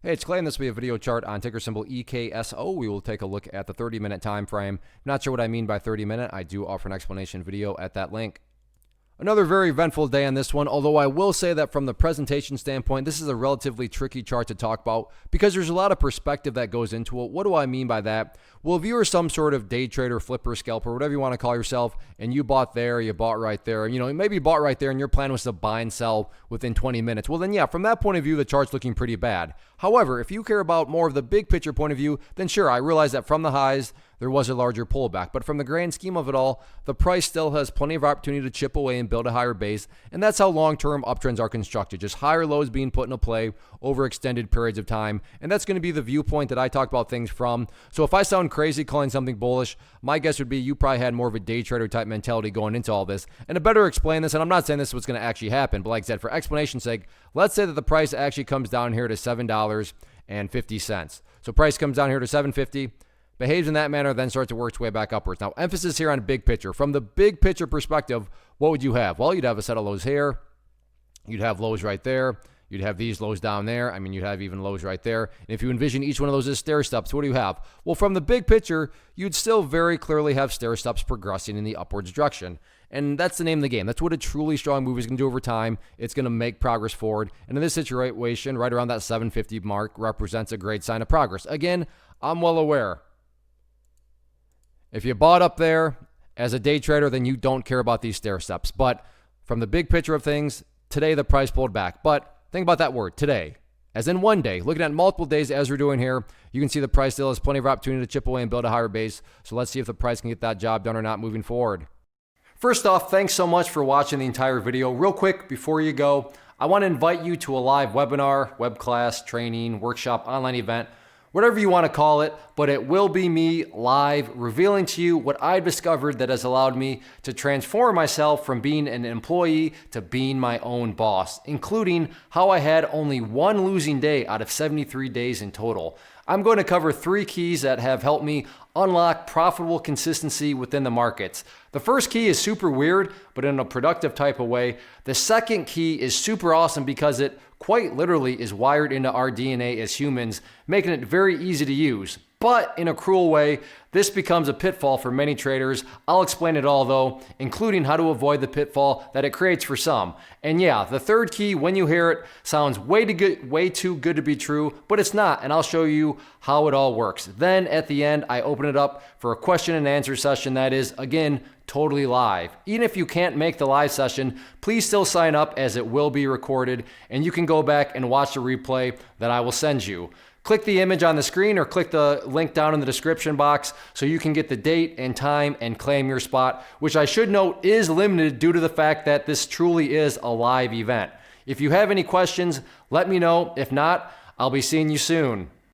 Hey, it's Clay, and this will be a video chart on ticker symbol EKSO. We will take a look at the 30-minute time frame. Not sure what I mean by 30-minute. I do offer an explanation video at that link. Another very eventful day on this one, although I will say that from the presentation standpoint, this is a relatively tricky chart to talk about because there's a lot of perspective that goes into it. What do I mean by that? Well, if you are some sort of day trader, flipper, scalper, whatever you want to call yourself, and you bought there, you bought right there, maybe you bought right there and your plan was to buy and sell within 20 minutes. Well, then yeah, from that point of view, the chart's looking pretty bad. However, if you care about more of the big picture point of view, then sure, I realize that from the highs, there was a larger pullback. But from the grand scheme of it all, the price still has plenty of opportunity to chip away and build a higher base. And that's how long-term uptrends are constructed. Just higher lows being put into play over extended periods of time. And that's going to be the viewpoint that I talk about things from. So if I sound crazy calling something bullish, my guess would be you probably had more of a day trader type mentality going into all this. And to better explain this, and I'm not saying this is what's going to actually happen, but like I said, for explanation's sake, let's say that the price actually comes down here to $7.50. So price comes down here to $7.50. Behaves in that manner, then starts to work its way back upwards. Now, emphasis here on big picture. From the big picture perspective, what would you have? Well, you'd have a set of lows here. You'd have lows right there. You'd have these lows down there. you'd have even lows right there. And if you envision each one of those as stair steps, what do you have? Well, from the big picture, you'd still very clearly have stair steps progressing in the upwards direction. And that's the name of the game. That's what a truly strong move is going to do over time. It's going to make progress forward. And in this situation, right around that 750 mark represents a great sign of progress. Again, I'm well aware. If you bought up there as a day trader, then you don't care about these stair steps. But from the big picture of things, today the price pulled back. But think about that word, today. As in one day, looking at multiple days as we're doing here, you can see the price still has plenty of opportunity to chip away and build a higher base. So let's see if the price can get that job done or not moving forward. First off, thanks so much for watching the entire video. Real quick, before you go, I want to invite you to a live webinar, web class, training, workshop, online event, whatever you want to call it, but it will be me live revealing to you what I've discovered that has allowed me to transform myself from being an employee to being my own boss, including how I had only one losing day out of 73 days in total. I'm going to cover 3 keys that have helped me unlock profitable consistency within the markets. The first key is super weird, but in a productive type of way. The second key is super awesome because it quite literally is wired into our DNA as humans, making it very easy to use. But in a cruel way, this becomes a pitfall for many traders. I'll explain it all though, including how to avoid the pitfall that it creates for some. And yeah, the third key, when you hear it, sounds way too good to be true, but it's not, and I'll show you how it all works. Then at the end, I open it up for a question and answer session that is, again, totally live. Even if you can't make the live session, please still sign up as it will be recorded, and you can go back and watch the replay that I will send you. Click the image on the screen or click the link down in the description box so you can get the date and time and claim your spot, which I should note is limited due to the fact that this truly is a live event. If you have any questions, let me know. If not, I'll be seeing you soon.